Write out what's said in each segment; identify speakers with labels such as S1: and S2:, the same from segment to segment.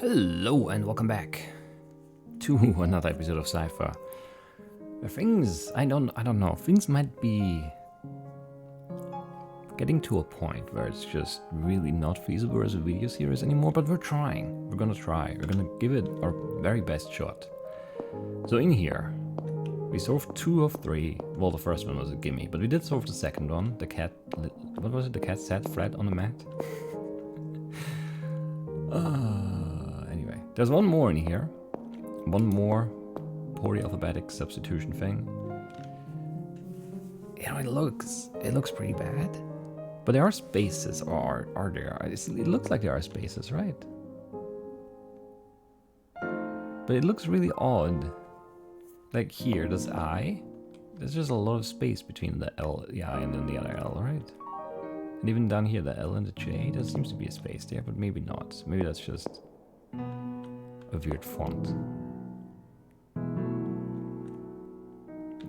S1: Hello and welcome back to another episode of Cypher. I don't know, things might be getting to a point where it's just really not feasible as a video series anymore, but we're trying. We're gonna try. We're gonna give it our very best shot. So in here, we solved 2 of 3. Well, the first one was a gimme, but we did solve the second one. The cat, what was it? The cat sat flat on the mat. Anyway, there's one more in here. One more polyalphabetic substitution thing. You know, it looks pretty bad. But there are spaces, or are there? It looks like there are spaces, right? But it looks really odd. Like here, there's I. There's just a lot of space between the L, the I, and then the other L, right? And even down here, the L and the J, there seems to be a space there, but maybe not. Maybe that's just a weird font.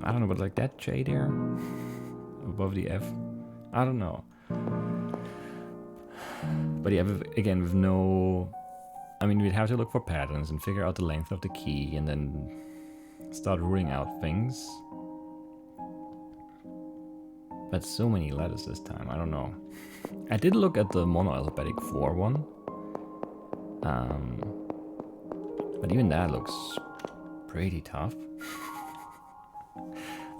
S1: I don't know, but like that J there, above the F, I don't know. But yeah, again, with no... I mean, we'd have to look for patterns and figure out the length of the key and then start ruling out things. But so many letters this time, I don't know. I did look at the monoalphabetic 4 one. But even that looks pretty tough.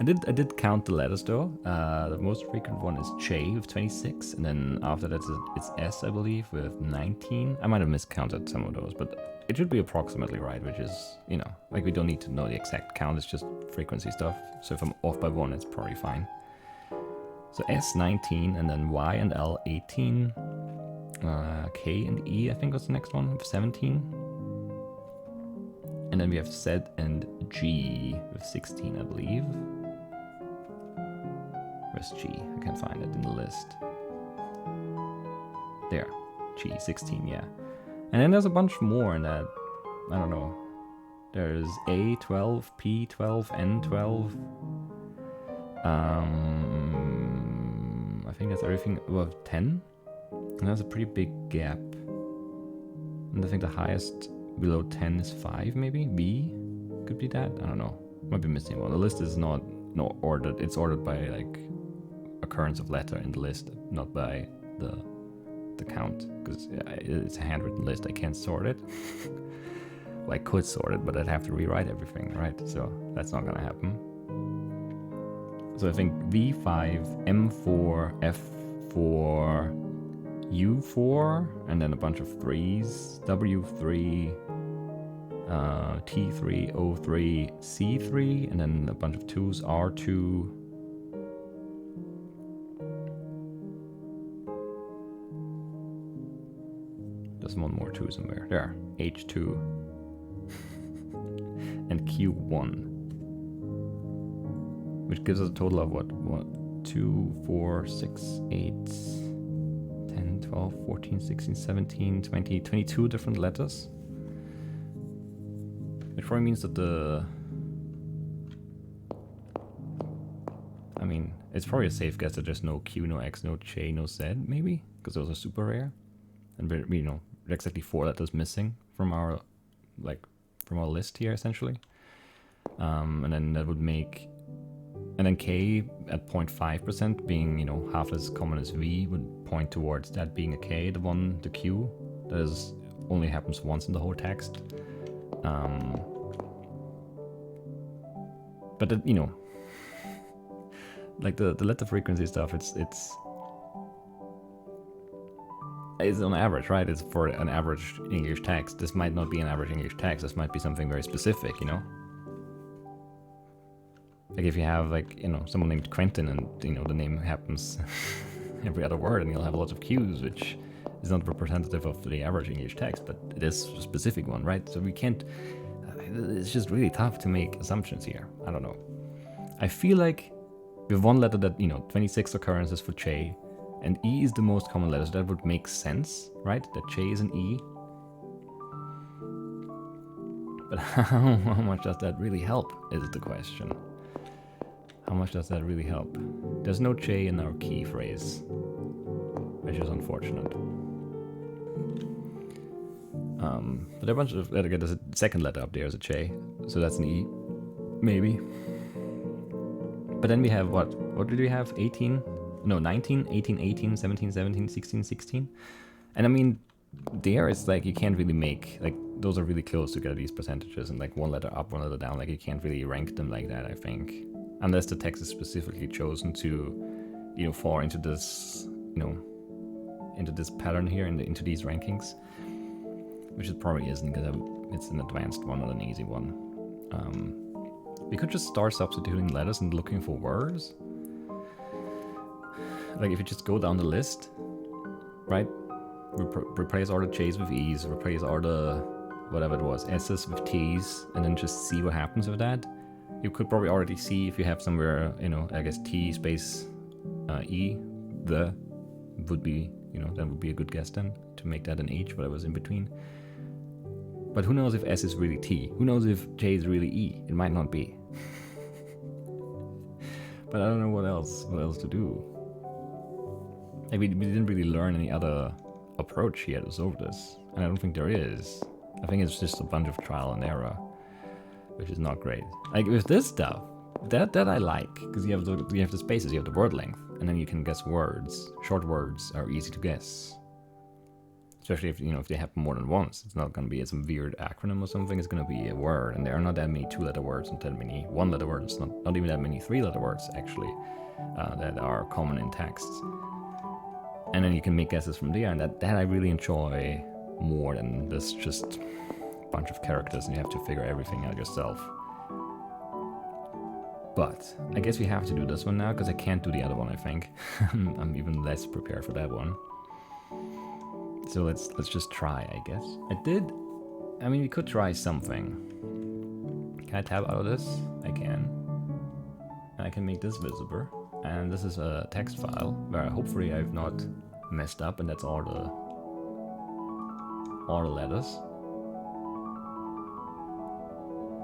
S1: I did count the letters though. The most frequent one is J with 26, and then after that it's S, I believe, with 19. I might have miscounted some of those, but it should be approximately right, which is, you know, like we don't need to know the exact count, it's just frequency stuff. So if I'm off by 1, it's probably fine. So S 19, and then Y and L 18. K and E, I think, was the next one, with 17. And then we have Z and G with 16, I believe. Where's G? I can't find it in the list. There. G, 16, yeah. And then there's a bunch more in that. I don't know. There's A12, P12, N12. I think that's everything above 10. And that's a pretty big gap. And I think the highest below 10 is 5, maybe? B? Could be that? I don't know. Might be missing one. The list is not ordered. It's ordered by, like, occurrence of letter in the list, not by the count. Because it's a handwritten list. I can't sort it. Well, I could sort it, but I'd have to rewrite everything, right? So that's not gonna happen. So I think V5, M4, F4, U4, and then a bunch of 3s, W3, T3, O3, C3, and then a bunch of 2s, R2. There's one more 2 somewhere. There, H2, and Q1. Which gives us a total of what? 2, 4, 6, 8, 10, 12, 14, 16, 17, 20, 22 different letters. Which probably means that I mean, it's probably a safe guess that there's no Q, no X, no J, no Z, maybe? Because those are super rare. And you know, there's exactly 4 letters missing from our list here, essentially. And then that would make... And then K at 0.5% being, you know, half as common as V would point towards that being a K, the Q. That is, only happens once in the whole text. But, you know, like the letter frequency stuff, it's on average, right? It's for an average English text. This might not be an average English text. This might be something very specific, you know? Like if you have, like, you know, someone named Quentin and, you know, the name happens every other word, and you'll have lots of Q's, which is not representative of the average English text, but it is a specific one, right? So we can't... it's just really tough to make assumptions here. I don't know. I feel like we have one letter that, you know, 26 occurrences for J, and E is the most common letter, so that would make sense, right? That J is an E. But how much does that really help, is the question. How much does that really help? There's no J in our key phrase, which is unfortunate. But there are a bunch of, there's a second letter up there as a J, so that's an E, maybe. But then we have what did we have? 18? No, 19, 18, 18, 17, 17, 16, 16. And I mean, there it's like you can't really make, like, those are really close together, these percentages, and like one letter up, one letter down, like you can't really rank them like that, I think. Unless the text is specifically chosen to, you know, fall into this, you know, into this pattern here, into these rankings. Which it probably isn't, because it's an advanced one, not an easy one. We could just start substituting letters and looking for words. Like if you just go down the list, right? Replace all the J's with E's, replace all the, whatever it was, S's with T's, and then just see what happens with that. You could probably already see if you have somewhere, you know, I guess T space E, the would be, you know, that would be a good guess then, to make that an H, whatever's in between. But who knows if S is really T? Who knows if J is really E? It might not be. But I don't know what else to do. Like we didn't really learn any other approach here to solve this, and I don't think there is. I think it's just a bunch of trial and error, which is not great. Like with this stuff, that I like, because you have the spaces, you have the word length, and then you can guess words. Short words are easy to guess. Especially if, you know, if they happen more than once. It's not going to be some weird acronym or something. It's going to be a word, and there are not that many two-letter words, not that many one-letter words, not even that many three-letter words actually that are common in texts. And then you can make guesses from there, and that I really enjoy more than this just bunch of characters and you have to figure everything out yourself. But I guess we have to do this one now because I can't do the other one, I think. I'm even less prepared for that one. So let's just try, I guess. I mean, we could try something. Can I tab out of this? I can. I can make this visible. And this is a text file where hopefully I've not messed up, and that's all the letters.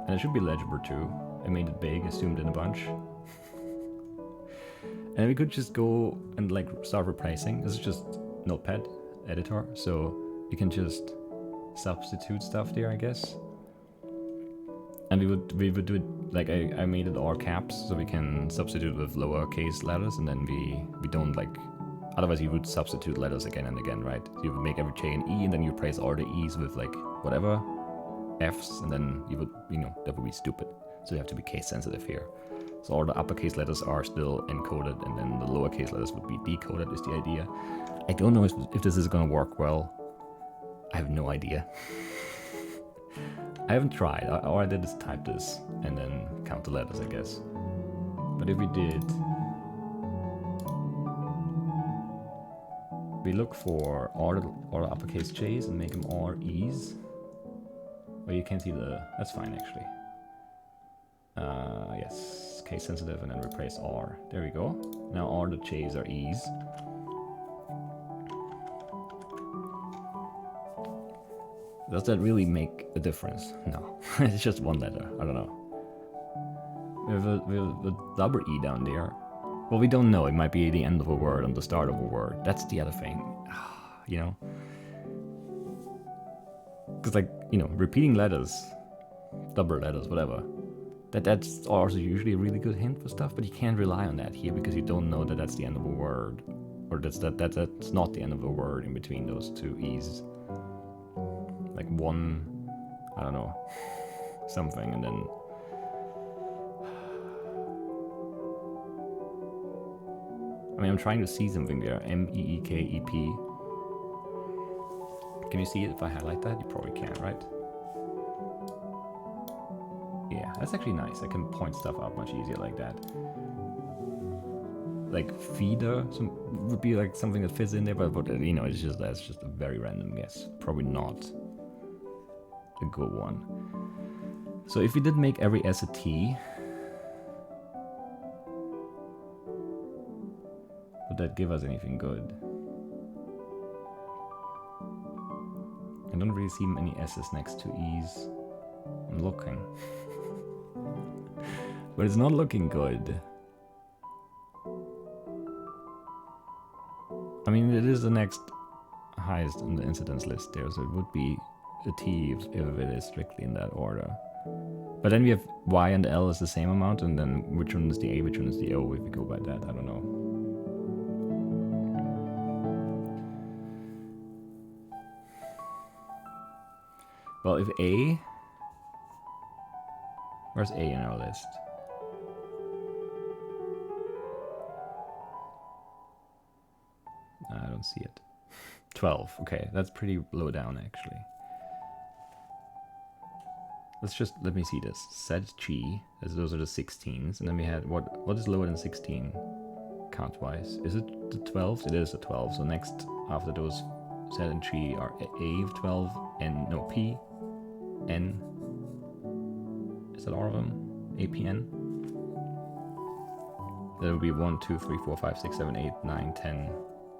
S1: And it should be legible too. I made it big, assumed in a bunch. And we could just go and like start replacing. This is just Notepad editor, so you can just substitute stuff there, I guess. And we would do it like I made it all caps, so we can substitute with lowercase letters, and then we don't like. Otherwise, you would substitute letters again and again, right? So you would make every J an E, and then you replace all the E's with like whatever F's, and then you would, you know, that would be stupid. So you have to be case sensitive here. So all the uppercase letters are still encoded, and then the lowercase letters would be decoded, is the idea. I don't know if this is gonna work well. I have no idea. I haven't tried. All I did is type this and then count the letters, I guess. But if we did, we look for all the uppercase J's and make them all E's. Well, you can't see that's fine actually. Yes, case sensitive, and then replace R. There we go. Now all the J's are E's. Does that really make a difference? No, it's just one letter. I don't know. We have a double E down there. Well, we don't know. It might be the end of a word and the start of a word. That's the other thing, you know. Because like, you know, repeating letters, double letters, whatever. That's also usually a really good hint for stuff, but you can't rely on that here because you don't know that that's the end of a word, or that's not the end of a word in between those two E's. Like one, I don't know, something, and then I mean, I'm trying to see something there. M-E-E-K-E-P. Can you see it if I highlight that? You probably can, right? Yeah, that's actually nice. I can point stuff out much easier like that. Like feeder would be like something that fits in there, but you know, that's just a very random guess. Probably not a good one. So if we did make every S a T, would that give us anything good? I don't really see many S's next to E's. I'm looking. But it's not looking good. I mean, it is the next highest on the incidence list there, so it would be a T if it is strictly in that order. But then we have Y and L is the same amount, and then which one is the A, which one is the O if we go by that, I don't know. Well, if A... Where's A in our list? I don't see it. 12, okay, that's pretty low down actually. Let me see this. Set G, those are the 16s, and then we had, what is lower than 16 count-wise? Is it the 12s? It is a 12, so next after those set and G are A of 12, N, no, P, N. Is that all of them? A, P, N? There will be 1, 2, 3, 4, 5, 6, 7, 8, 9, 10.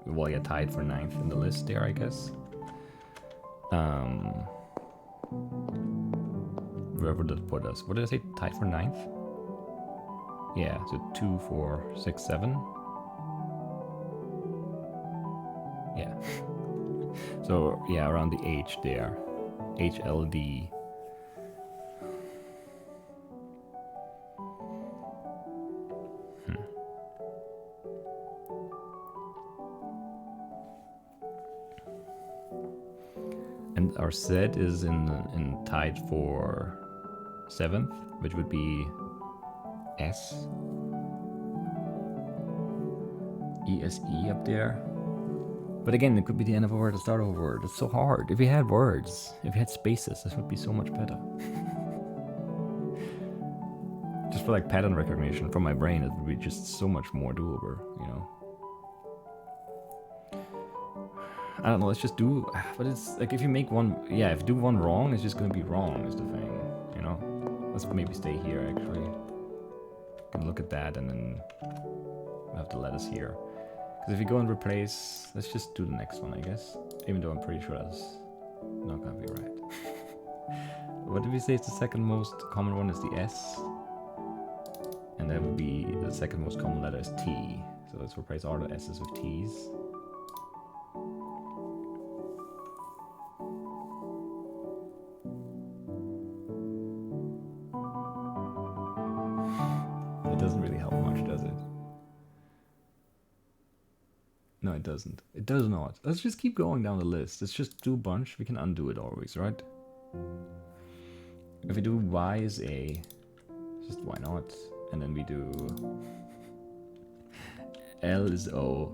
S1: Well, yeah, tied for 9th in the list there, I guess. Where would that put us? What did I say? Tied for 9th? Yeah, so 2, 4, 6, 7. Yeah. So, yeah, around the H there. HLD. And our set is in tied for 7th, which would be S. ESE up there. But again, it could be the end of a word, the start of a word. It's so hard. If we had words, if we had spaces, this would be so much better. Just for like pattern recognition from my brain, it would be just so much more doable, you know? I don't know, let's just do, but it's like if you make one, yeah, if you do one wrong, it's just gonna be wrong is the thing, you know? Let's maybe stay here actually. You can look at that and then we'll have to let us here. Because if you go and replace, let's just do the next one, I guess. Even though I'm pretty sure that's not gonna be right. What did we say is the second most common one is the S? And that would be, the second most common letter is T. So let's replace all the S's with T's. It doesn't really help much, does it? No, it doesn't. It does not. Let's just keep going down the list. Let's just do a bunch. We can undo it always, right? If we do Y is A, just why not? And then we do L is O.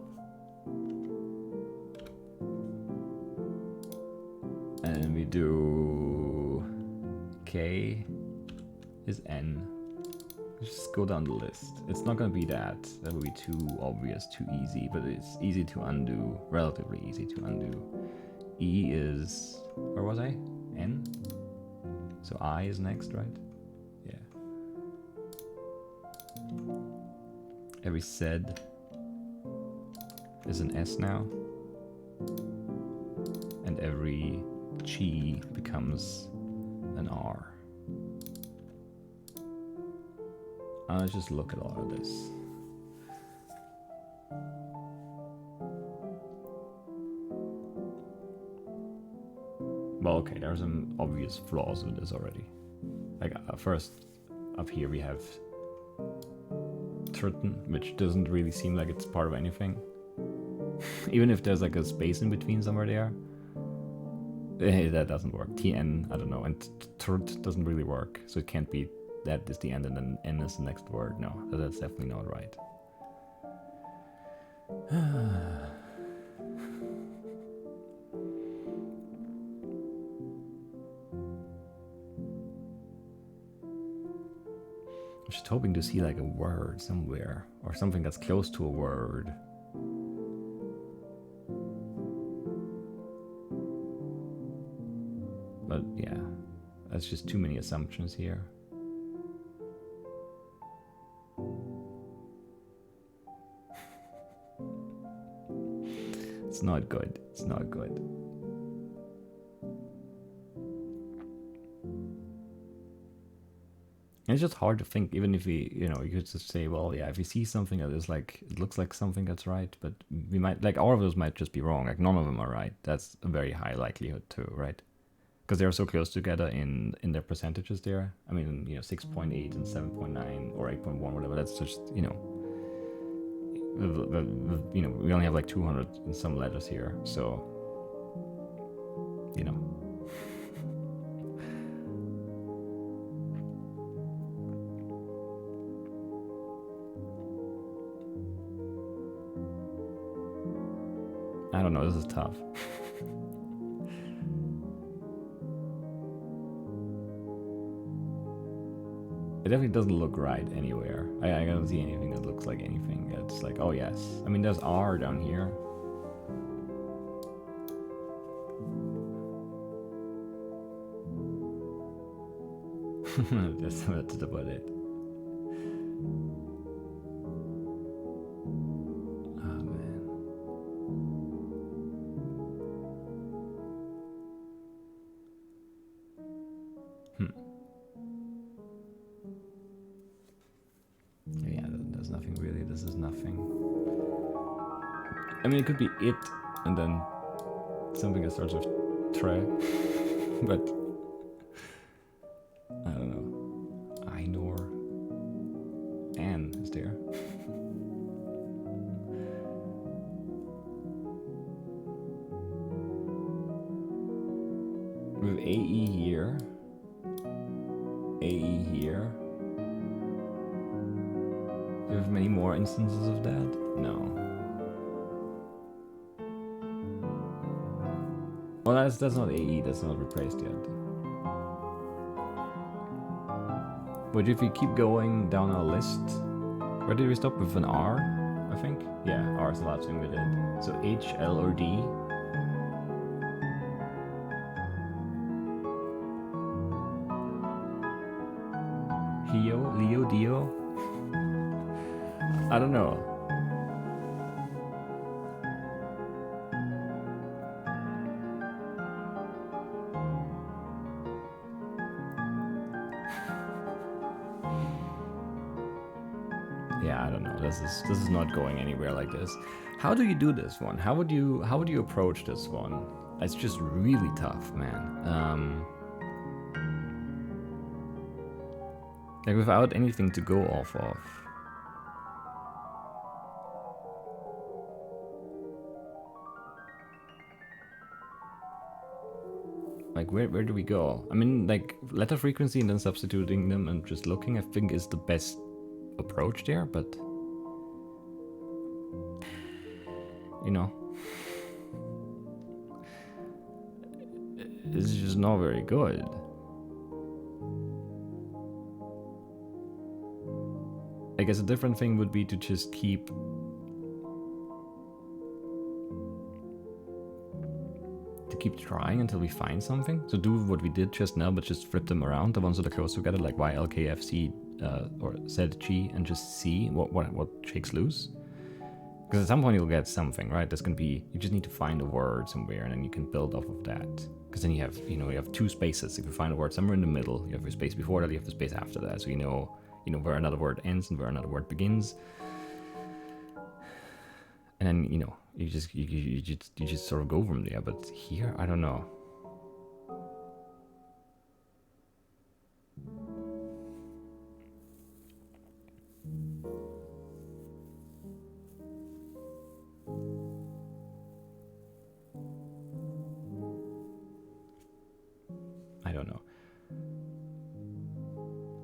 S1: And we do K is N. Just go down the list. It's not gonna be that. That would be too obvious, too easy, but it's easy to undo, relatively easy to undo. E is, where was I? N? So I is next, right? Yeah. Every Z is an S now. And every G becomes an R. Let's just look at all of this. Well, okay, there's some obvious flaws with this already. Like, first, up here we have Triton, which doesn't really seem like it's part of anything. Even if there's like a space in between somewhere there. That doesn't work. TN, I don't know, and Trt doesn't really work, so it can't be that is the end and then N is the next word. No, that's definitely not right. I'm just hoping to see like a word somewhere, or something that's close to a word. But yeah, that's just too many assumptions here. It's not good. It's not good. And it's just hard to think, even if we, you know, you could just say, well, yeah, if we see something that is like, it looks like something that's right, but we might, like, all of those might just be wrong. Like, none of them are right. That's a very high likelihood too, right? because they're so close together in their percentages there. I mean, 6.8 and 7.9 or 8.1, whatever. That's just, we only have like 200 and some letters here, so, I don't know, this is tough. It definitely doesn't look right anywhere. I don't see anything that looks like anything. It's like, oh yes. I mean, there's R down here. That's about it. Oh man. Yeah, there's nothing really. This is nothing. I mean, it could be it, and then something that starts with tre, but I don't know. Einor. Anne is there. We have AE here. AE here. Do you have many more instances of that? No. Well, that's not AE, that's not replaced yet. But if we keep going down our list, where did we stop with an R, I think? Yeah, R is the last thing we did. So H, L, or D. Hio, Leo, Dio? I don't know. Yeah, I don't know. This is not going anywhere like this. How do you do this one? How would you approach this one? It's just really tough, man. Like without anything to go off of. Like where do we go? I mean, like letter frequency and then substituting them and just looking, I think is the best approach there, but it's just not very good. I guess a different thing would be to just keep trying until we find something. So do what we did just now, but just flip them around, the ones that are close together, like YLKFC or ZG, and just see what shakes loose. Because at some point you'll get something, right? There's gonna be, you just need to find a word somewhere, and then you can build off of that. Because then you have two spaces. If you find a word somewhere in the middle, you have a space before that, you have the space after that. So you know where another word ends and where another word begins. And then you just sort of go from there. But here, I don't know. I don't know.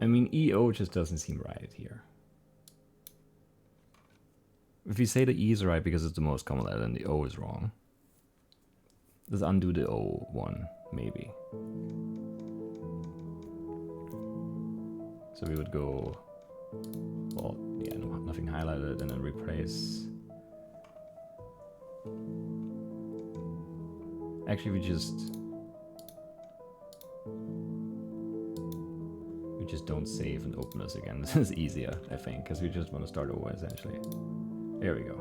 S1: I mean, EO just doesn't seem right here. If you say the E is right because it's the most common letter and the O is wrong, let's undo the O one, maybe. So we would go, well, yeah, no, nothing highlighted, and then replace. Actually, we just don't save and open this again. This is easier, I think, because we just want to start over, essentially. There we go.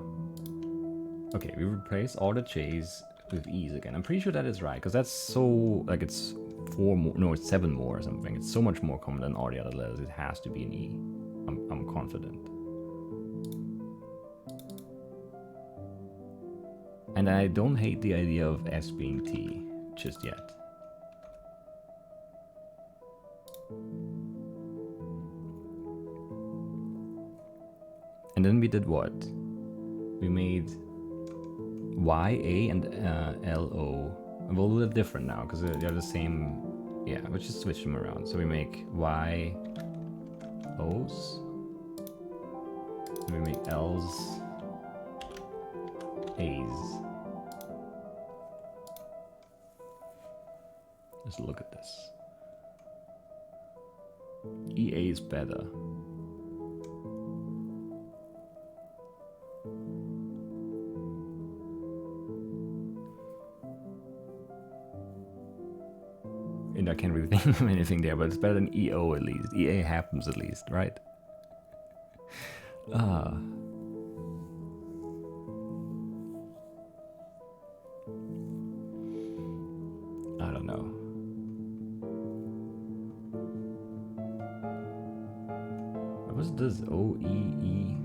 S1: Okay, we replace all the J's with E's again. I'm pretty sure that is right, because that's so, like, it's 4 more, no, it's 7 more or something. It's so much more common than all the other letters. It has to be an E. I'm confident. And I don't hate the idea of S being T just yet. And then we did what? We made Y, A, and L, O. Well, a little different now because they're the same. Yeah, we'll just switch them around. So we make Y, O's. We make L's, A's. Let's look at this. EA is better. And I can't really think of anything there, but it's better than EO at least. EA happens at least, right? I don't know. What was this? O-E-E?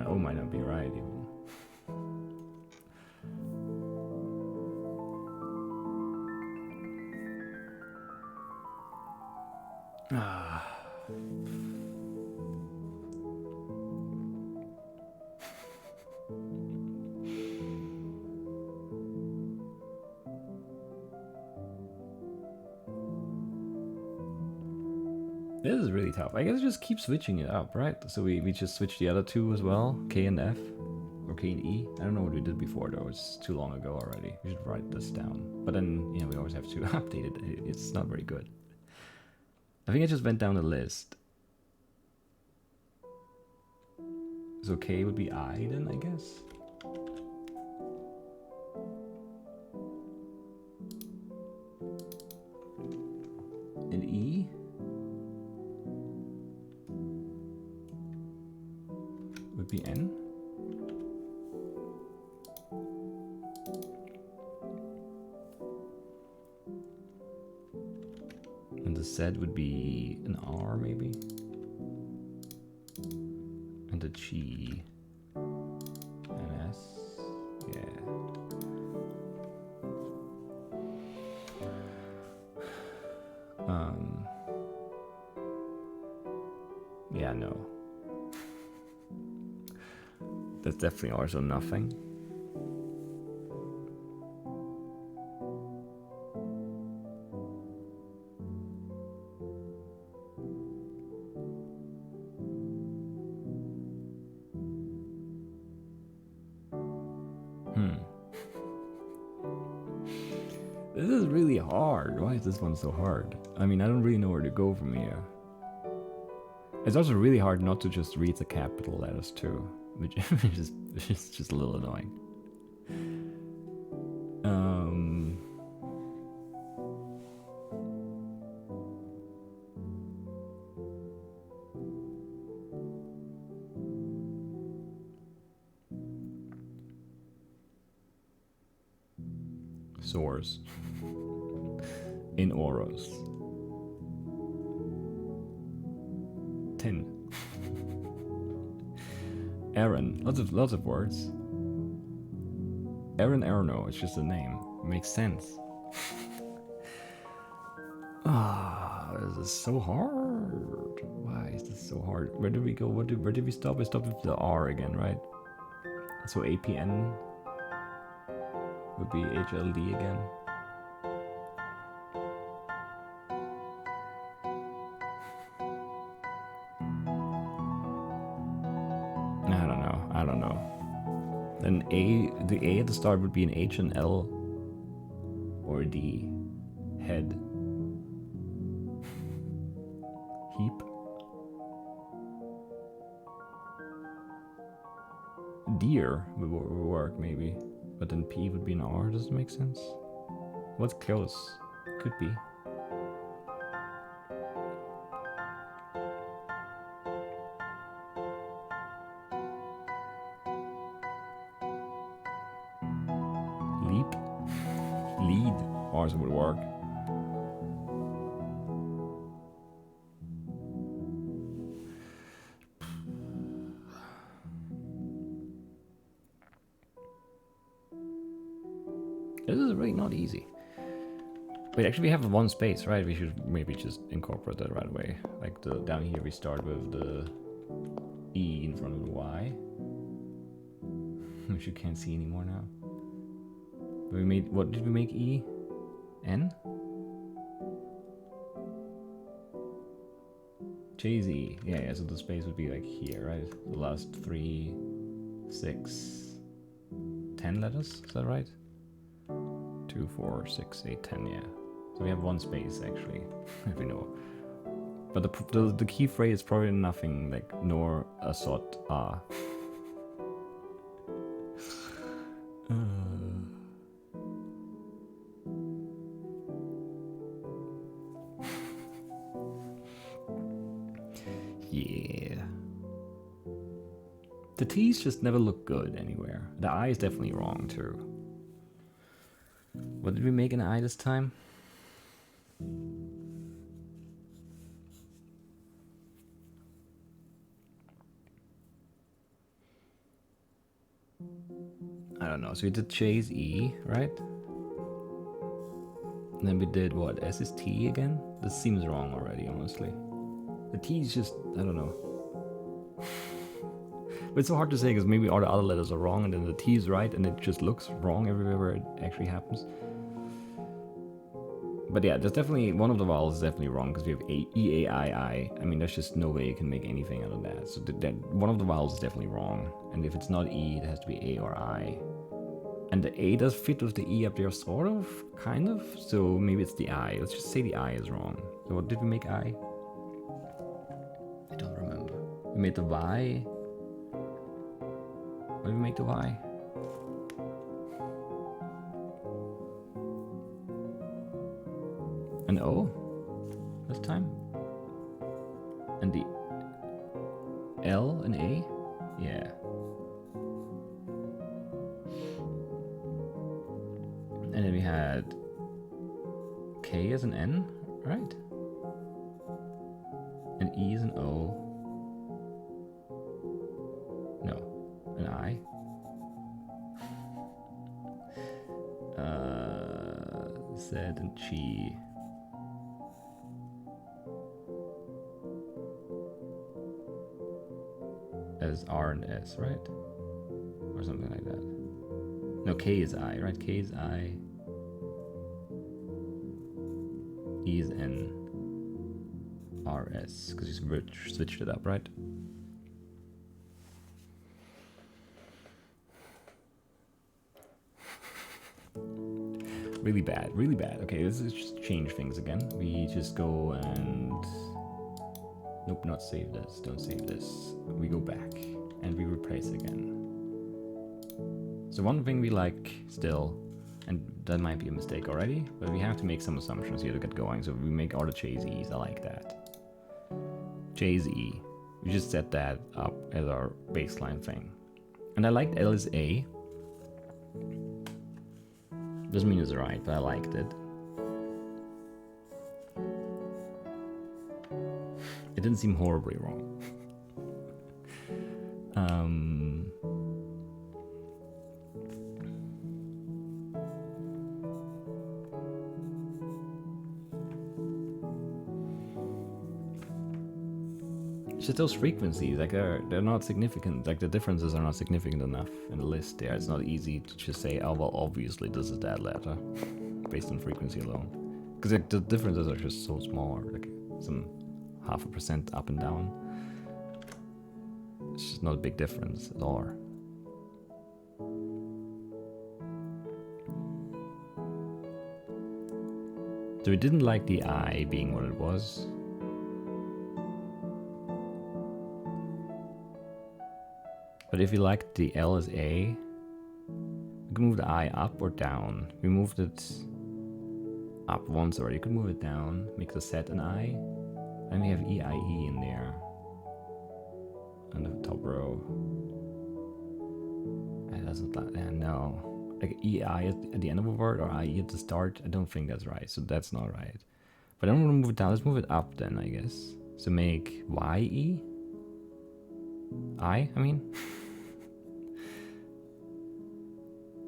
S1: O might not be right even. This is really tough. I guess just keep switching it up, right? So we just switch the other two as well, K and F, or K and E. I don't know what we did before though, it's too long ago already. We should write this down. But then, you know, we always have to update it. It's not very good. I think I just went down the list. So K would be I then, I guess? And E? Would be N? And the Z would be an R maybe? And the G. An S? Yeah. Yeah, no. That's definitely also nothing. This is really hard. Why is this one so hard? I mean, I don't really know where to go from here. It's also really hard not to just read the capital letters too, which is just a little annoying. Source in Oros. 10. Aaron, lots of words. Aaron Arno, it's just a name. It makes sense. This is so hard. Why is this so hard? Where did we go? Where did we stop? We stopped with the R again, right? So APN would be HLD again. I don't know. Then the A at the start would be an H and L or a D. Head. Heap. Deer would work maybe. But then P would be an R, does it make sense? What's close? Could be. Leap? Lead also would work. This is really not easy. Wait, actually we have one space, right? We should maybe just incorporate that right away. Like down here we start with the E in front of the Y. Which you can't see anymore now. But we made, what did we make E? N? Chase E. Yeah, so the space would be like here, right? The last 3, 6, 10 letters, is that right? 2, 4, 6, 8, 10, yeah. So we have one space actually, if we know. But the key phrase is probably nothing like nor a sort ah. Yeah. The T's just never look good anywhere. The I is definitely wrong too. What did we make an I this time? I don't know. So we did chase E, right? And then we did what? S is T again? This seems wrong already, honestly. The T is just, I don't know. But it's so hard to say because maybe all the other letters are wrong and then the T is right and it just looks wrong everywhere where it actually happens. But yeah, there's definitely, one of the vowels is definitely wrong because we have E, A, I. I mean, there's just no way you can make anything out of that. So one of the vowels is definitely wrong. And if it's not E, it has to be A or I. And the A does fit with the E up there, sort of, kind of. So maybe it's the I. Let's just say the I is wrong. So what did we make I? I don't remember. We made the Y. What did we make the Y? An O this time? And the L and A? Yeah. And then we had K as an N, right? And E as an O. No, an I. Z and Chi. As R and S, right? Or something like that. No, K is I, right? K is I. E is N. R S, because you switched it up, right? Really bad, really bad. Okay, let's just change things again. We just go and... Nope, not save this. Don't save this. We go back and we replace again. So one thing we like still, and that might be a mistake already, but we have to make some assumptions here to get going. So we make all the chase E's. I like that. Chase E. We just set that up as our baseline thing. And I liked L is A. Doesn't mean it's right, but I liked it. It didn't seem horribly wrong. It's just those frequencies, like they're not significant. Like the differences are not significant enough in the list there. It's not easy to just say, oh well, obviously this is that letter, based on frequency alone. Because like, the differences are just so small, like some 0.5% up and down. It's just not a big difference at all. So we didn't like the I being what it was. But if you liked the L as A, we can move the I up or down. We moved it up once already. You could move it down, make the Z an I. And we have EIE in there. On the top row. It doesn't, no. Like EI at the end of a word or IE at the start, I don't think that's right. So that's not right. But I don't want to move it down. Let's move it up then, I guess. So make YE? I mean.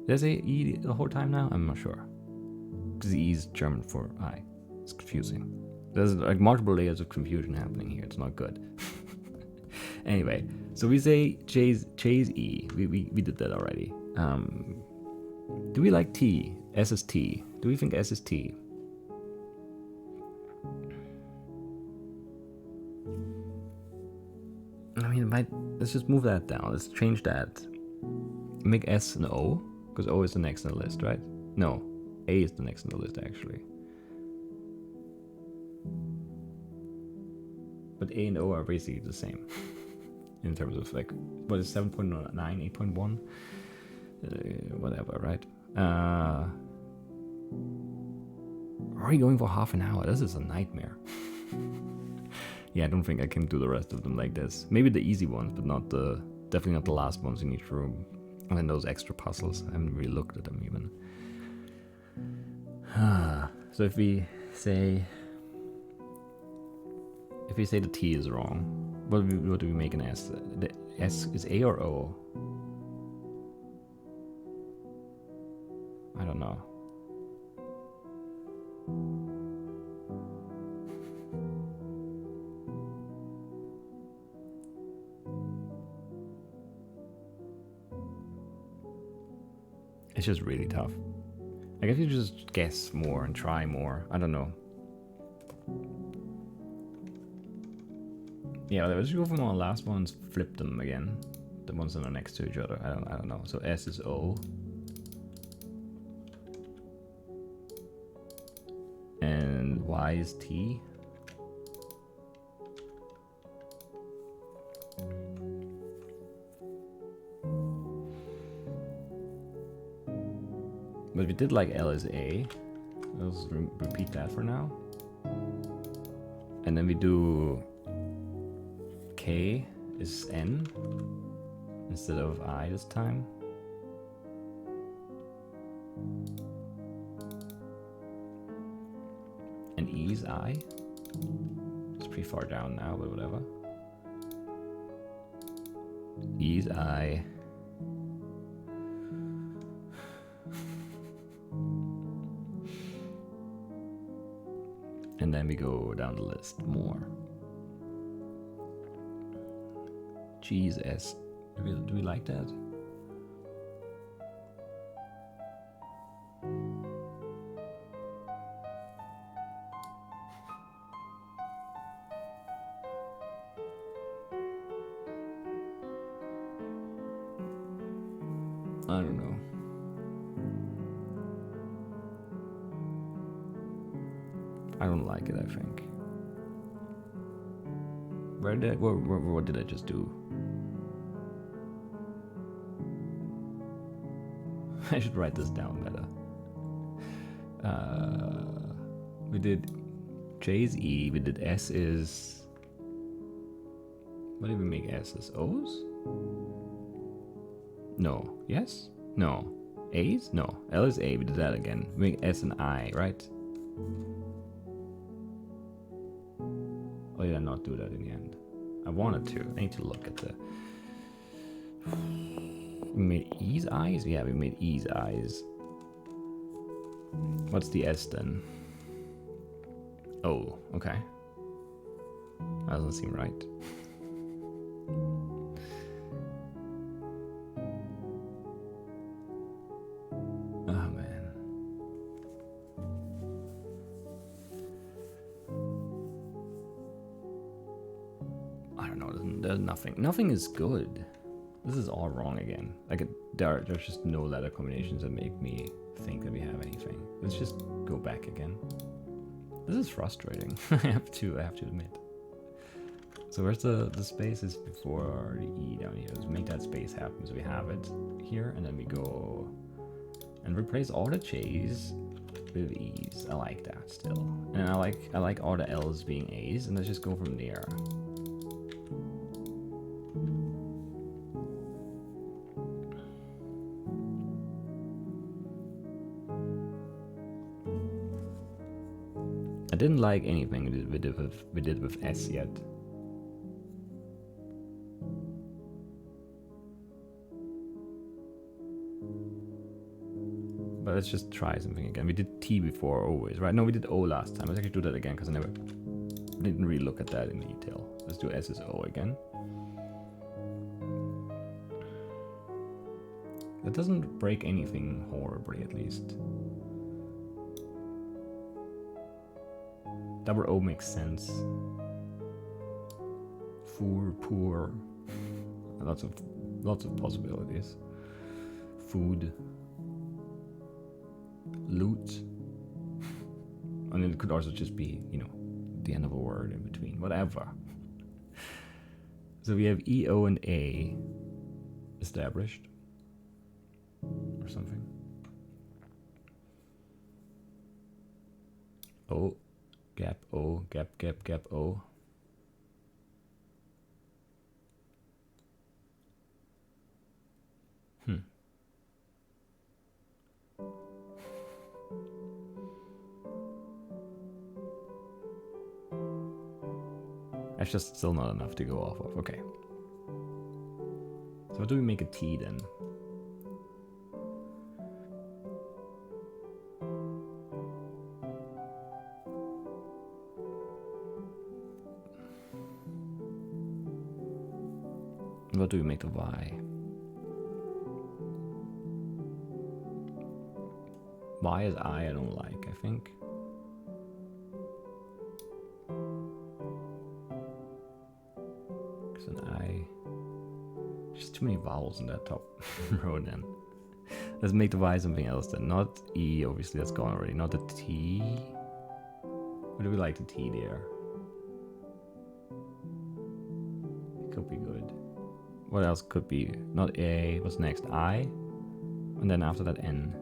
S1: Did I say E the whole time now? I'm not sure. Because E is German for I. It's confusing. There's like multiple layers of confusion happening here. It's not good. Anyway, so we say chase E. We did that already. Do we like T? S is T. Do we think S is T? I mean, let's just move that down. Let's change that. Make S an O, because O is the next on the list, right? No, A is the next on the list, actually. But A and O are basically the same in terms of like, what is 7.9, 8.1? Whatever, right? Are you going for half an hour? This is a nightmare. Yeah, I don't think I can do the rest of them like this. Maybe the easy ones, but definitely not the last ones in each room. And then those extra puzzles, I haven't really looked at them even. So if we say the T is wrong, what do we make an S? The S is A or O? I don't know. It's just really tough. I guess you just guess more and try more. I don't know. Yeah, let's go from our last ones, flip them again. The ones that are next to each other. I don't know. So S is O. And Y is T. But we did like L is A. Let's repeat that for now. And then we do K is N instead of I this time. And E is I. It's pretty far down now, but whatever. E is I. And then we go down the list more. G is S. Do we like that? I don't know. I don't like it, I think. What did I just do? I should write this down better. We did J is E, we did S is... What did we make S as? O's? No. Yes? No. A's? No. L is A, we did that again. We make S and I, right? Or did I not do that in the end? I wanted to. I need to look at the... We made E's eyes? Yeah, we made E's eyes. What's the S then? Oh, okay. That doesn't seem right. Oh, man. I don't know. There's nothing. Nothing is good. This is all wrong again. Like there's just no letter combinations that make me think that we have anything. Let's just go back again. This is frustrating. I have to admit. So where's the spaces before the E down here? Let's make that space happen so we have it here, and then we go and replace all the J's with E's. I like that still. And I like all the L's being A's, and let's just go from there. I didn't like anything we did with S yet. But let's just try something again. We did T before always, right? No, we did O last time. Let's actually do that again because I never didn't really look at that in detail. Let's do S as O again. That doesn't break anything horribly, at least. Double O makes sense. Four, poor. Lots of possibilities. Food. Loot. And it could also just be, you know, the end of a word in between. Whatever. So we have E, O, and A established. Or something. O, gap, gap, O. That's just still not enough to go off of. Okay. So what do we make a T then? What do we make the Y? Y is I don't like, I think. It's an I. Just too many vowels in that top row then. Let's make the Y something else then. Not E, obviously, that's gone already. Not the T. What do we like the T there? It could be good. What else could be? Not A. What's next? I. And then after that, N.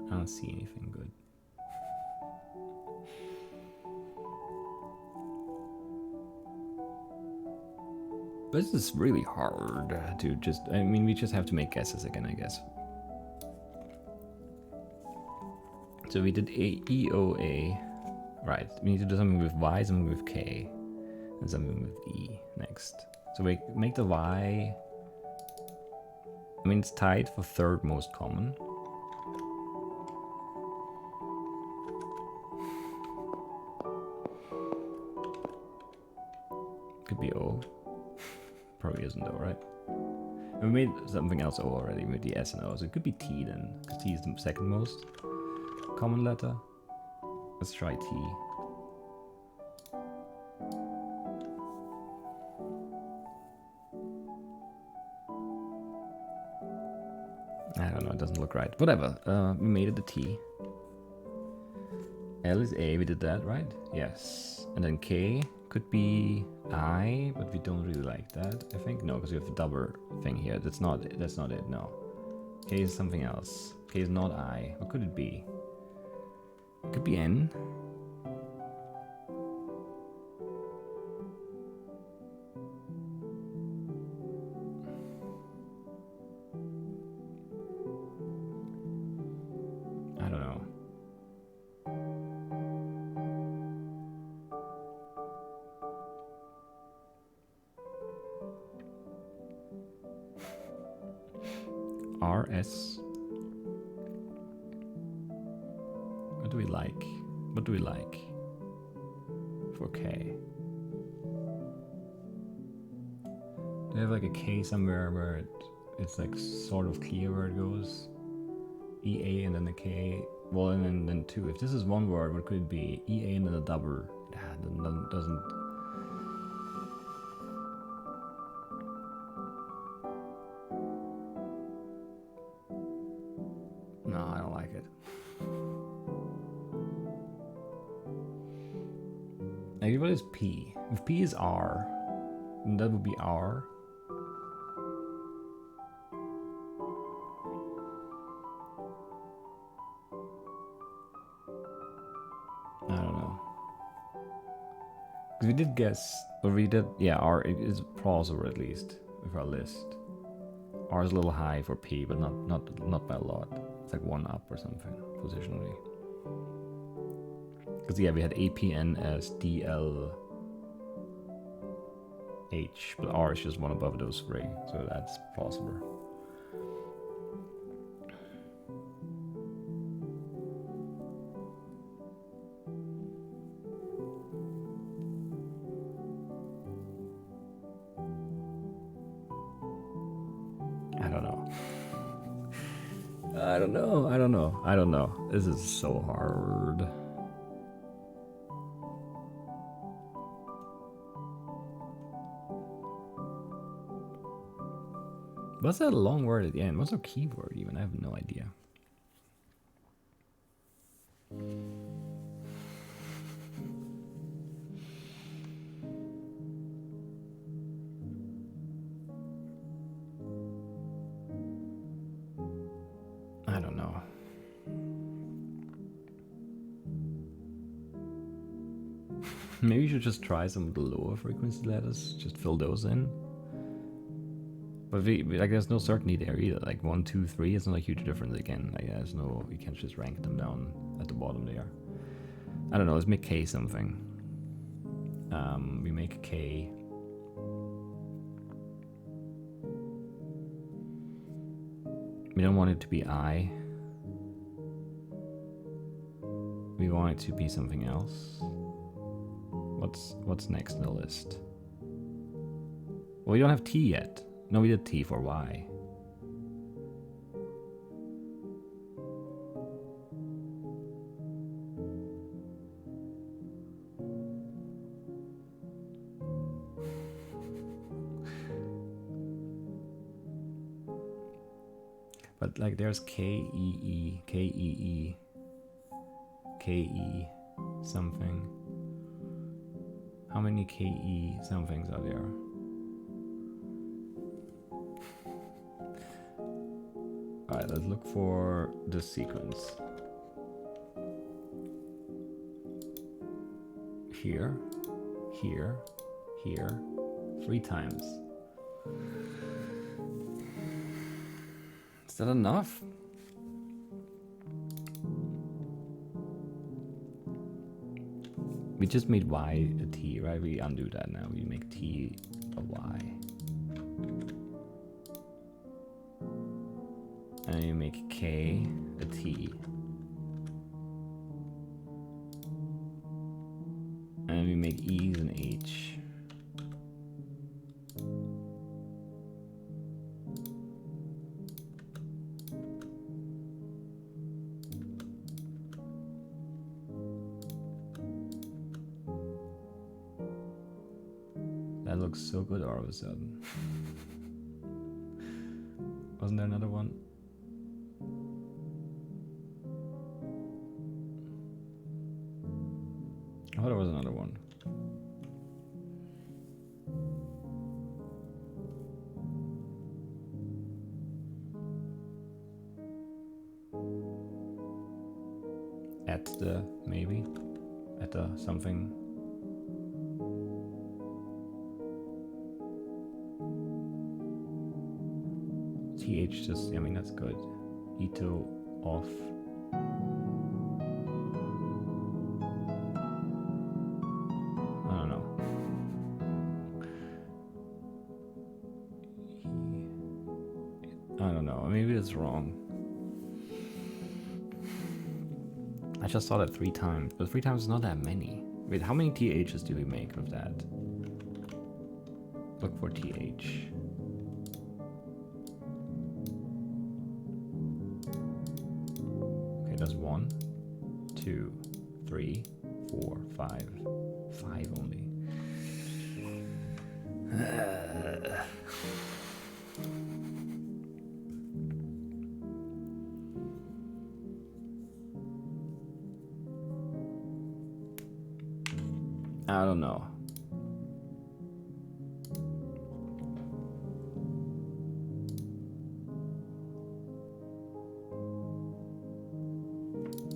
S1: I don't see anything good. But this is really hard to just... I mean, we just have to make guesses again, I guess. So we did A, E, O, A. Right, we need to do something with Y, something with K, and something with E next. So we make the Y... I mean, it's tied for third most common. Could be O. Probably isn't though, right? And we made something else O already, we made the S and O, so it could be T then, because T is the second most common letter. Let's try T. I don't know, it doesn't look right. Whatever, we made it the T. L is A, we did that, right? Yes. And then K could be I, but we don't really like that, I think. No, because we have a double thing here. That's not it, no. K is something else. K is not I. What could it be? It could be N. I don't know. RS. What do we like? What do we like for K? Do you have like a K somewhere where it's like sort of clear where it goes? EA and then the K. Well, and then two. If this is one word, what could it be? EA and then a double. That doesn't. No, I don't like it. Maybe what is P? If P is R, then that would be R. I don't know. Because we did guess, or we did, yeah, R is plausible at least with our list. R is a little high for P, but not by a lot. It's like one up or something, positionally. Because yeah, we had APN as DLH, but R is just one above those three, so that's possible. I don't know. This is so hard. What's that long word at the end? What's a keyword even? I have no idea. I don't know. Maybe you should just try some of the lower frequency letters. Just fill those in. But like, there's no certainty there either. Like 1, 2, 3, it's not a huge difference again. Like, there's no, you can't just rank them down at the bottom there. I don't know. Let's make K something. We make K. We don't want it to be I. We want it to be something else. What's next in the list? Well, we don't have T yet. No, we did T for Y. But like there's K-E-E, K-E-E, K-E something. How many K-E somethings are there? Alright, let's look for this sequence. Here, here, here, 3 times. Is that enough? We just made Y a T, right? We undo that now. We make T a Y. And you make K a T. And we make E an H. That looks so good all of a sudden. Wasn't there another one? I thought there was another one. At the, maybe? At the something. TH just, I mean, that's good. Ito off. I don't know. I don't know. Maybe it's wrong. I just saw that 3 times, but 3 times is not that many. Wait, how many THs do we make of that? Look for TH. Okay, that's 1, 2, 3, 4, 5. 5 only. I don't know.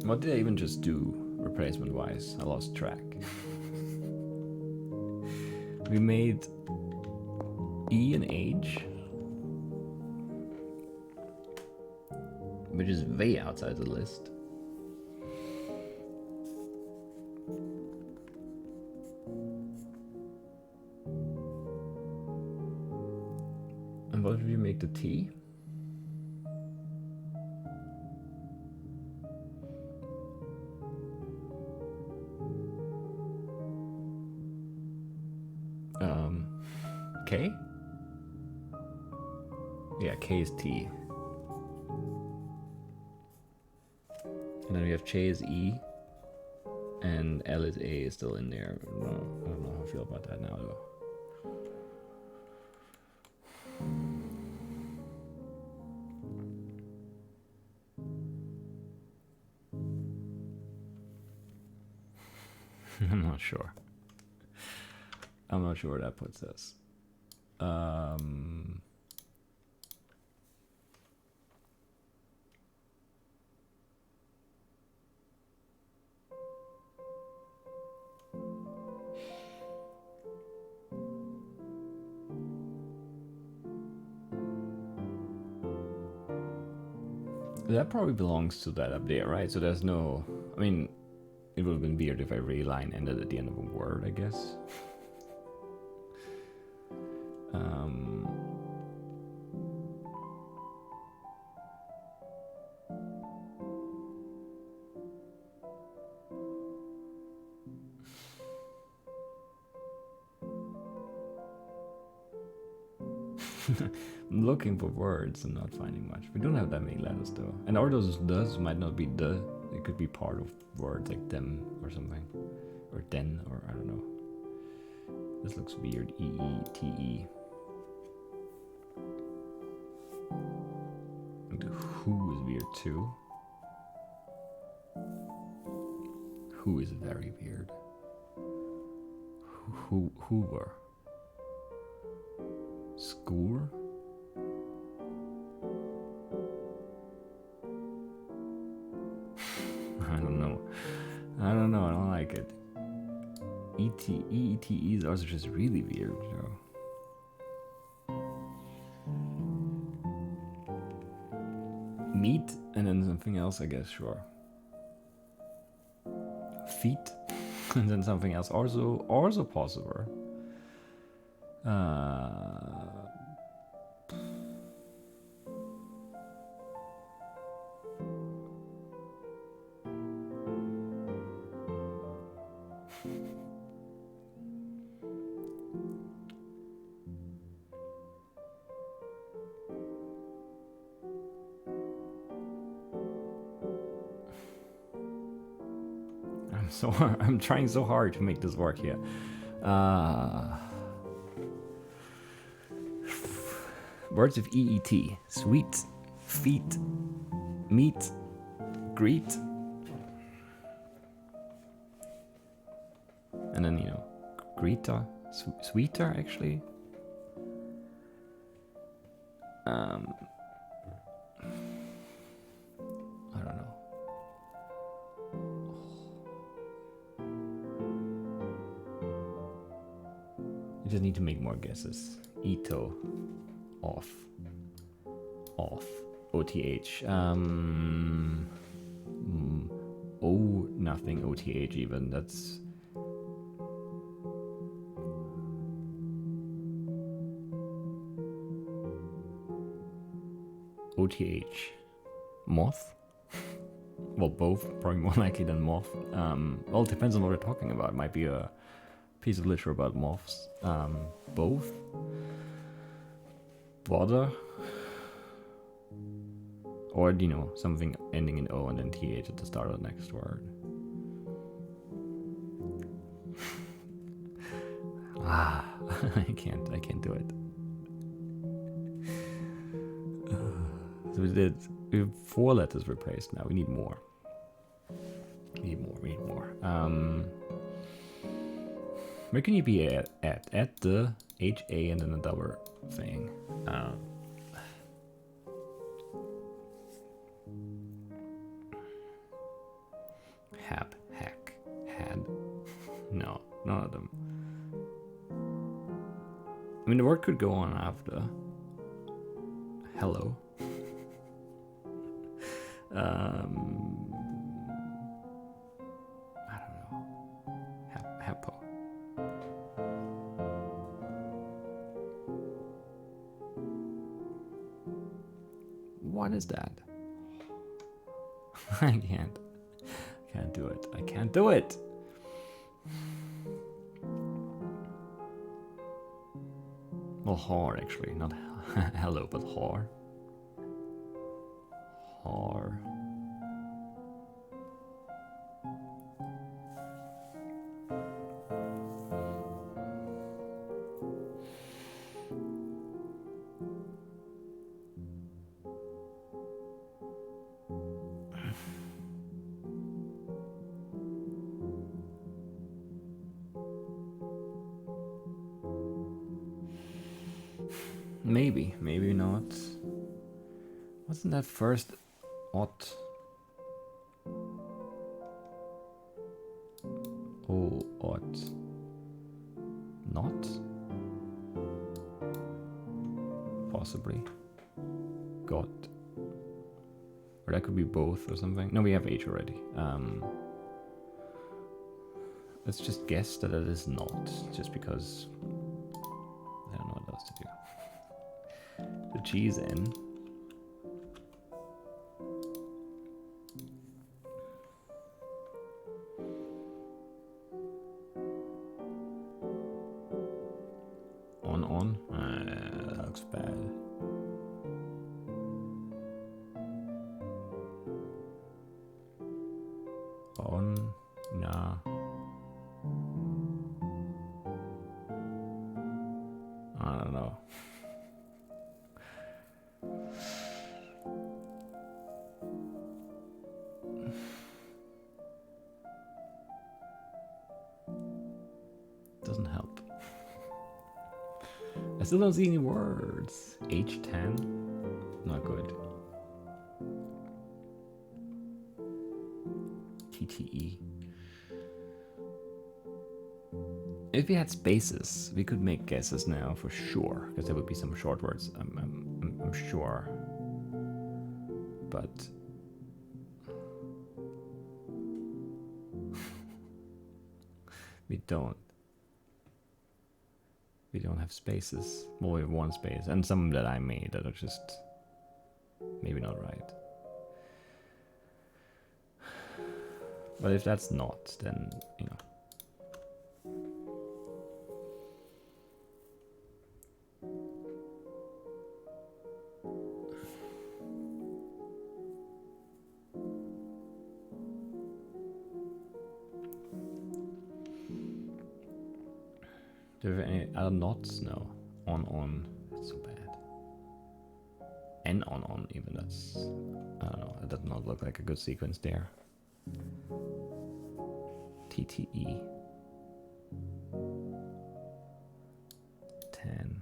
S1: What did I even just do replacement wise? I lost track. We made E and H, which is way outside the list. And what would you make the T? K? Yeah, K is T. And then we have J is E. And L is A is still in there. No, I don't know how I feel about that now though. I'm not sure. I'm not sure where that puts us. That probably belongs to that up there, right? So there's no... I mean, it would have been weird if every line ended at the end of a word, I guess. I'm looking for words and not finding much. We don't have that many letters though. And all those does might not be the. It could be part of words like them or something. Or den, or I don't know. This looks weird. E-E-T-E. And who is weird too. Who is very weird. Hoover. School? I don't know. I don't like it. EETEs are just really weird, so. Meat and then something else, I guess, sure. Feet and then something else, also possible. I'm trying so hard to make this work here. Words of EET. Sweet. Feet. Meat. Greet. And then, Greta. Sweeter, actually. I don't know. You just need to make more guesses. Ito. Off. OTH. Nothing OTH even. That's... OTH. Moth? Well, both. Probably more likely than moth. Well, it depends on what we're talking about. It might be a piece of literature about moths. Both. Bother. Or, something ending in O and then TH at the start of the next word. I can't do it. So we have 4 letters replaced now. We need more. We need more. Where can you be at? At the HA and then a double thing. Hap, hack, had. No, none of them. I mean, the word could go on after. Hello. I don't know. Hapo. What is that? I can't do it. I can't do it. Well, har actually, not hello, but har. Har. Maybe not. Wasn't that first ot? Oh, ot. Not? Possibly. Got. Or that could be both or something. No, we have H already. Let's just guess that it is not, just because I don't know what else to do. The G is in. On. That looks bad. On. Nah. I don't know. Doesn't help. I still don't see any words. H10? Not good. TTE. If we had spaces, we could make guesses now for sure, because there would be some short words. I'm sure, but we don't. We don't have spaces. Well, we have one space, and some that I made that are just maybe not right. But if that's not, then you know. Do we have any other knots? No. On. That's so bad. And on, even that's... I don't know. It does not look like a good sequence there. TTE. 10.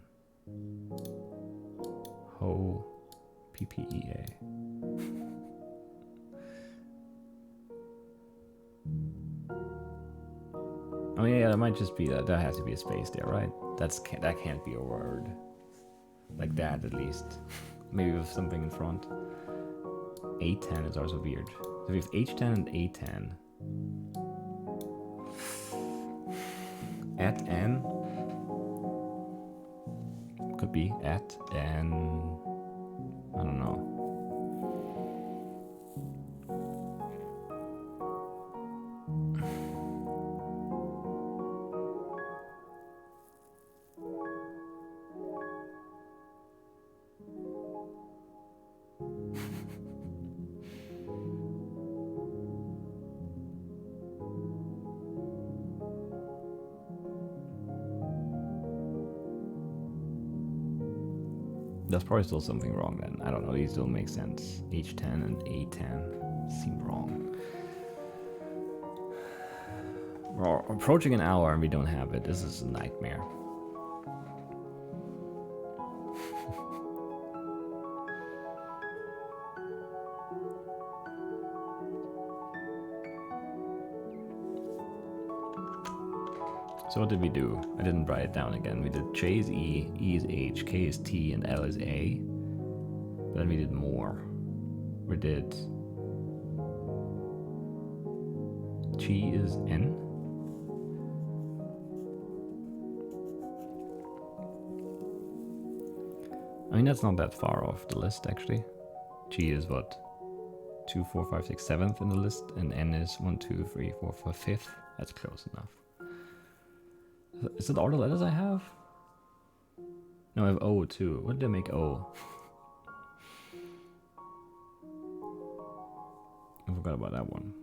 S1: Ho. PPEA. Oh yeah, that might just be that. There has to be a space there, right? That can't be a word. Like that, at least. Maybe with something in front. A10 is also weird. So we have H10 and A10. At N. Could be at N. I don't know. There's probably still something wrong then. I don't know, these don't make sense. H10 and A10 seem wrong. We're approaching an hour and we don't have it. This is a nightmare. So what did we do? I didn't write it down again. We did J is E, E is H, K is T, and L is A. But then we did more. We did G is N. I mean, that's not that far off the list, actually. G is what? 2, 4, 5, 6, 7th in the list, and N is 1, 2, 3, 4, 5, 5th. That's close enough. Is it all the letters I have? No, I have O too. What did I make O? I forgot about that one.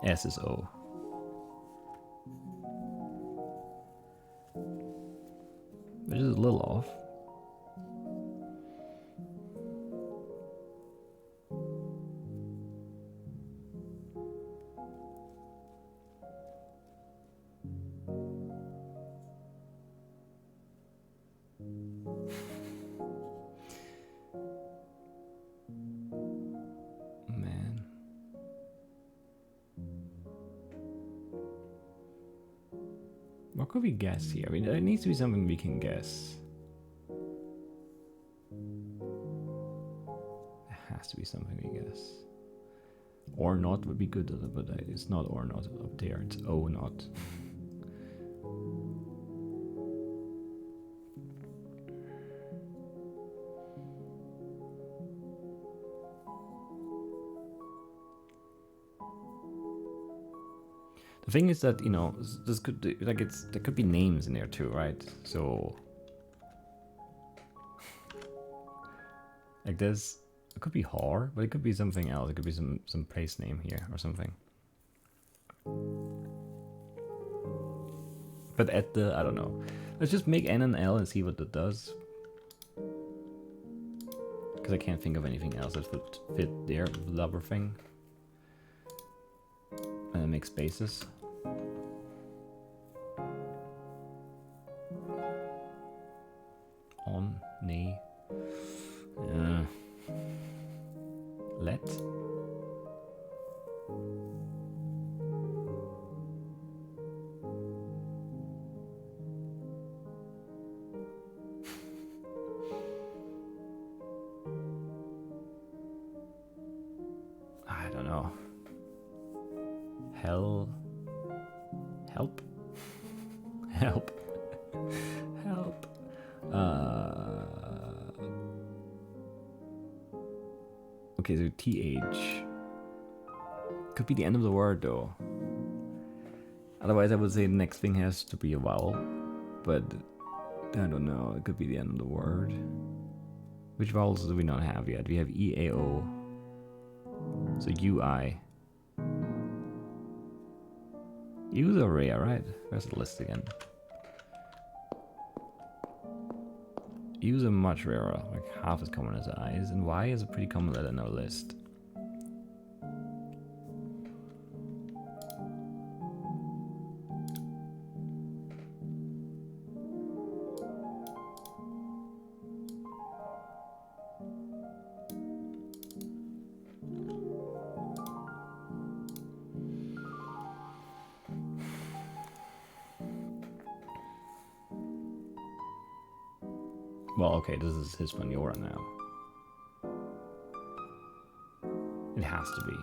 S1: S is O. Which is a little off. Man. What could we guess here? I mean, there needs to be something we can guess. There has to be something we guess. Or not would be good, but it's not or not up there. It's O not. The thing is that, you know, this could be, like, there could be names in there too, right? So like this, it could be Har, but it could be something else. It could be some place name here or something. But at the, I don't know. Let's just make N and L and see what that does. Because I can't think of anything else that would fit their blubber thing. And then make spaces. On, nay. Let. I don't know. Help. Help. Help. Okay, so TH. Could be the end of the word though. Otherwise I would say the next thing has to be a vowel. But I don't know, it could be the end of the word. Which vowels do we not have yet? We have E, A, O. So U, I. U's are rare, right? Where's the list again? U's are much rarer, like half as common as I's, and Y is a pretty common letter in our list. Well, okay, this is Hispaniola now. It has to be.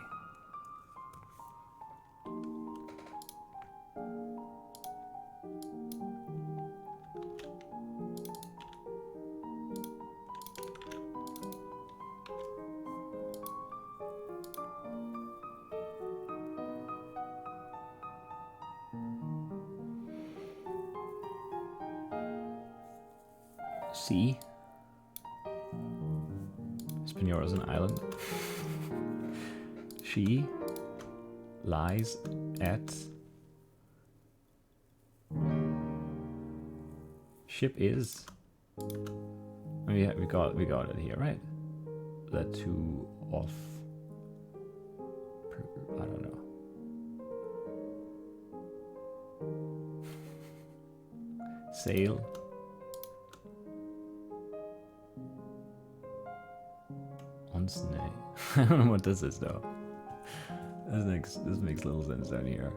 S1: C. Hispaniola is an island. She lies at. Ship is. Oh, yeah, we got it here, right? That two off. I don't know. Sail. Snake. I don't know what this is though. This makes little sense down here.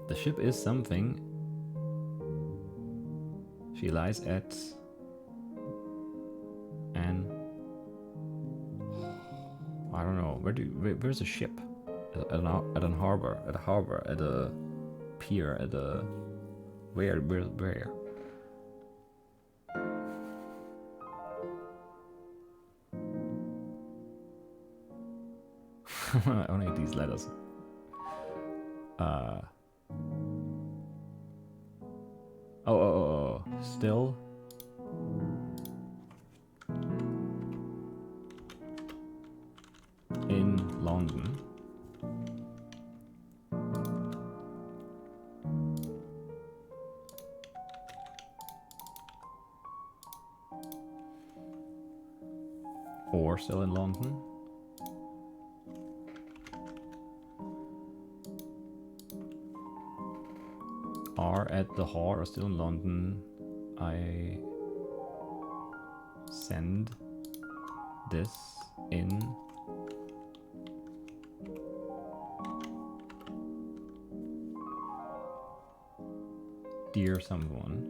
S1: The ship is something. She lies at an. I don't know. Where's a ship? At a harbor, at a pier, at a where? I only need these letters. Still. In London. Or still in London. Are at the Hall or still in London. I send this in dear someone.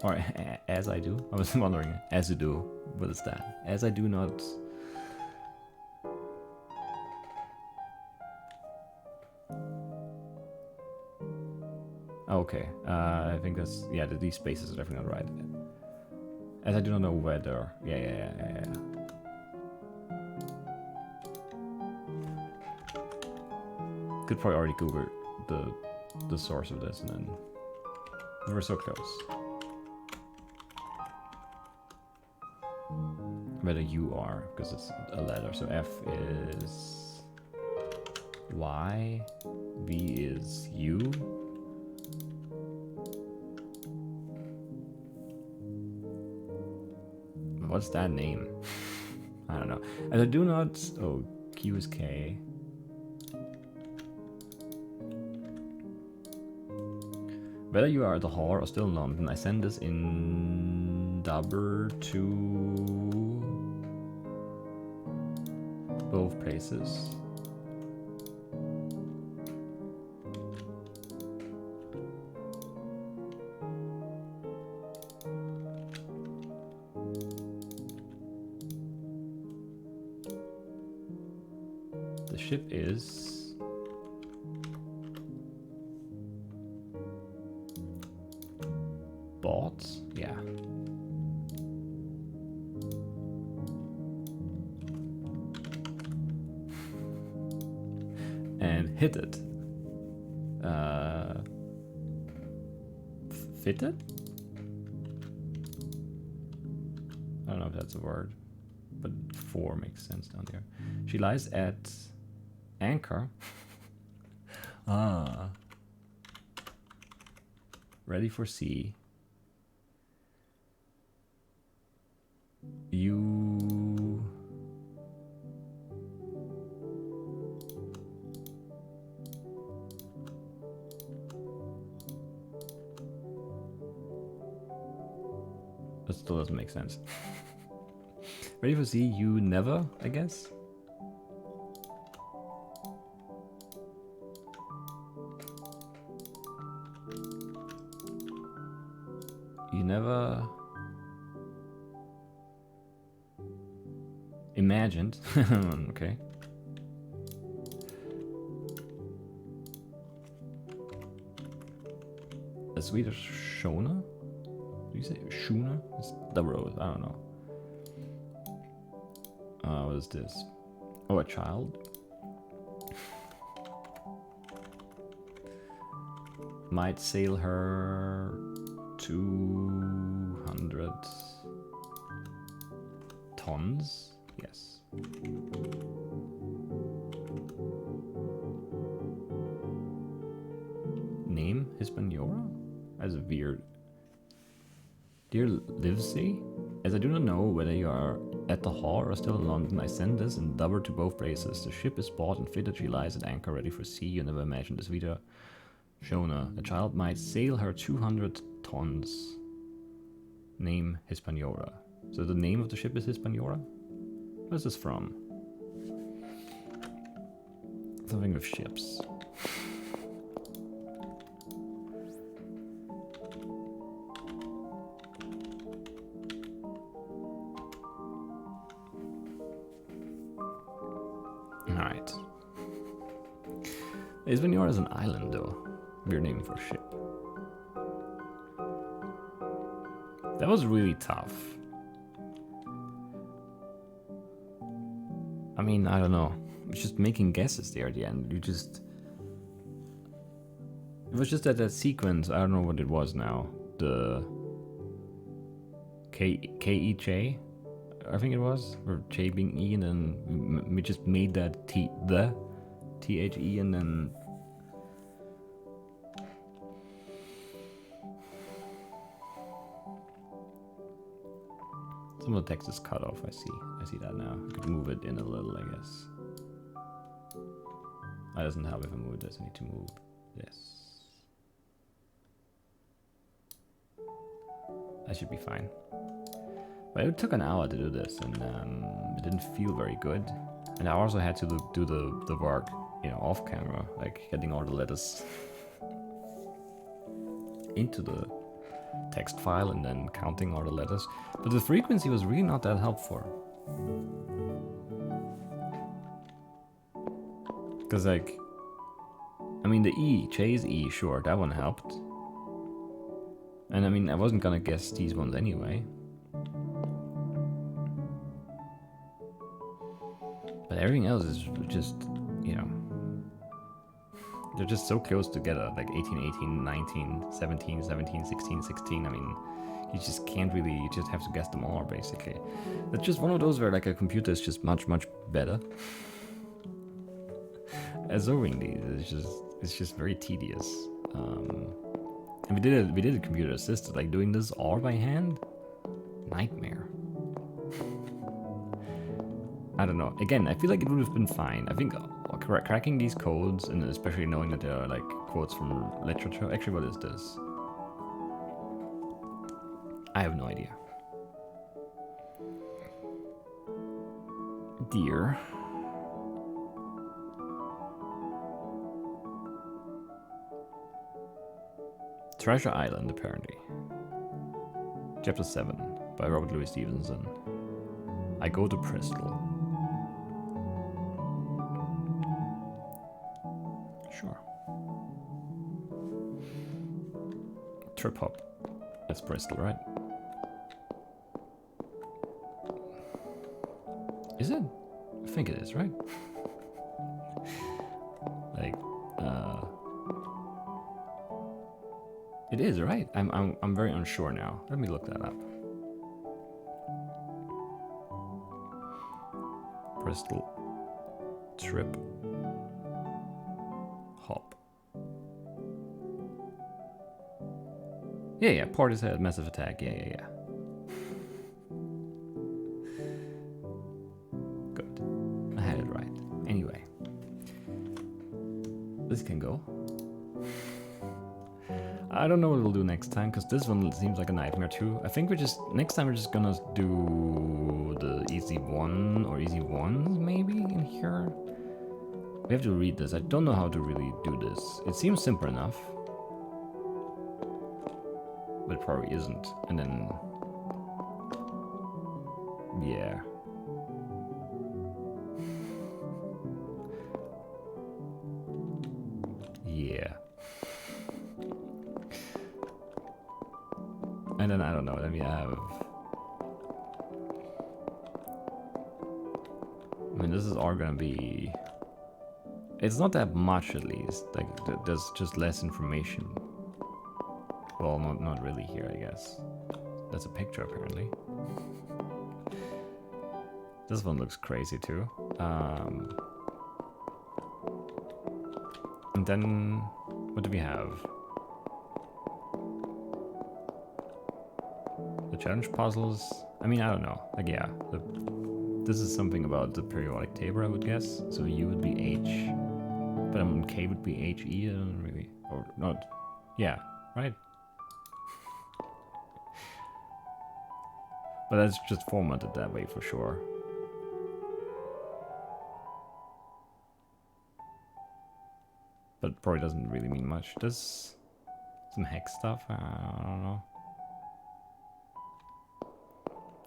S1: Or as I do. I was wondering, as you do. What is that? As I do not. Okay, I think that's, yeah, these spaces are definitely not right. As I do not know whether, yeah. Could probably already Google the source of this, and then we were so close. Whether you are, because it's a letter, so F is Y, V is U. What's that name? I don't know. And I do not. Oh, Q is K. Whether you are at the Hall or still in London, I send this in Dubber to both places. The ship is bought, yeah. And hit it. Fitted? I don't know if that's a word, but 4 makes sense down there. She lies at anchor. Ready for sea. You that still doesn't make sense. Ready for sea, you never, I guess. You never imagined. Okay. A Swedish Shona? Do you say Shuna? It's double O, I don't know. What is this? Oh, a child? Might sail her 200 tons? Yes. Name Hispaniola? That's a weird. Dear Livesey, as I do not know whether you are at the Hall or still in London, I send this in Dubber to both places. The ship is bought and fitted, she lies at anchor ready for sea. You never imagined this Vita Shona. A child might sail her 200 tons. Name Hispaniola. So the name of the ship is Hispaniola? Where's this from? Something with ships. Alright. Isvenor is an island, though. Weird name for a ship. That was really tough. I mean, I don't know. It's just making guesses there at the end. You just... It was just that sequence, I don't know what it was now. The... K-E-J? I think it was. Or J being E, and then we just made that T-H-E, and then... Some of the text is cut off, I see that now. I could move it in a little, I guess. That doesn't help if I move this, I need to move this. That should be fine. But it took an hour to do this, and it didn't feel very good. And I also had to do the work, you know, off camera, like getting all the letters into the text file and then counting all the letters. But the frequency was really not that helpful. Because, like, I mean, the E, J's E, sure, that one helped. And I mean, I wasn't gonna guess these ones anyway. But everything else is just, you know, they're just so close together, like 18, 18, 19, 17, 17, 16, 16. I mean, you just can't really, you just have to guess them all, basically. It's just one of those where, like, a computer is just much, much better at solving these. It's just very tedious. And we did it computer assisted, like doing this all by hand, nightmare. I don't know. Again, I feel like it would have been fine. I think cracking these codes, and especially knowing that they are like quotes from literature. Actually, what is this? I have no idea. Dear. Treasure Island, apparently. Chapter 7 by Robert Louis Stevenson. I go to Bristol. Sure. Trip hop. That's Bristol, right? Is it? I think it is, right? Like, it is, right? I'm very unsure now. Let me look that up. Bristol trip hop. Yeah, Portishead massive attack. Yeah. Good. I had it right. Anyway, this can go. I don't know what we'll do next time, because this one seems like a nightmare too. I think next time we're just gonna do the easy one or easy ones maybe in here. We have to read this. I don't know how to really do this. It seems simple enough, but it probably isn't. And then, yeah. Yeah. And then, I don't know, then we have... I mean, this is all gonna be... It's not that much, at least. Like, there's just less information. Well, not really here, I guess. That's a picture, apparently. This one looks crazy, too. And then... What do we have? The challenge puzzles. I mean, I don't know. Like, yeah. This is something about the periodic table, I would guess. So U would be H. But K would be HE. I don't really. Or not. Yeah, right? But that's just formatted that way for sure. But probably doesn't really mean much. Does some hex stuff? I don't know.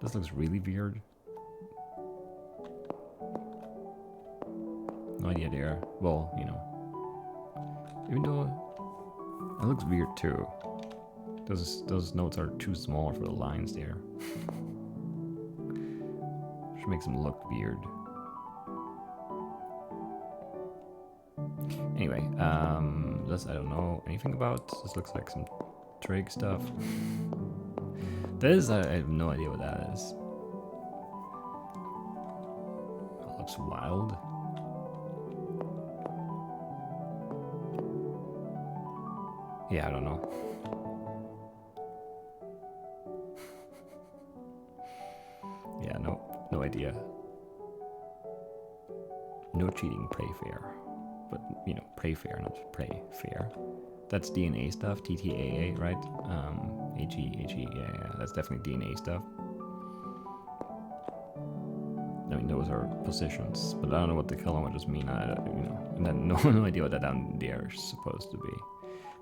S1: This looks really weird. no idea there. Well, you know, even though it looks weird too. Those notes are too small for the lines there. Which makes them look weird. Anyway, this I don't know anything about. This looks like some trig stuff. This I have no idea what that is. It looks wild. Yeah, I don't know. Yeah, no idea. No cheating, pray fair. But, you know, pray fair, not pray fair. That's DNA stuff, TTAA, right? HE, yeah, that's definitely DNA stuff. I mean, those are positions, but I don't know what the kilometers mean, you know, and then no idea what that down there is supposed to be.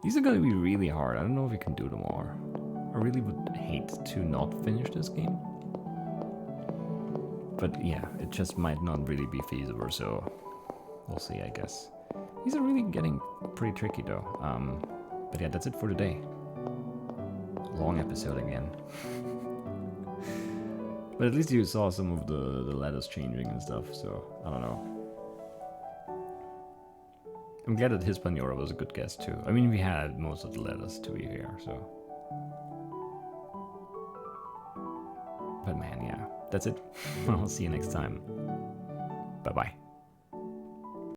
S1: These are gonna be really hard. I don't know if we can do them all. I really would hate to not finish this game. But yeah, it just might not really be feasible, so we'll see, I guess. These are really getting pretty tricky though. But yeah, that's it for today. Long episode again. But at least you saw some of the letters changing and stuff, so I don't know. I'm glad that Hispaniola was a good guess too. I mean, we had most of the letters to be here, so. But man, yeah, that's it. I'll see you next time. Bye-bye.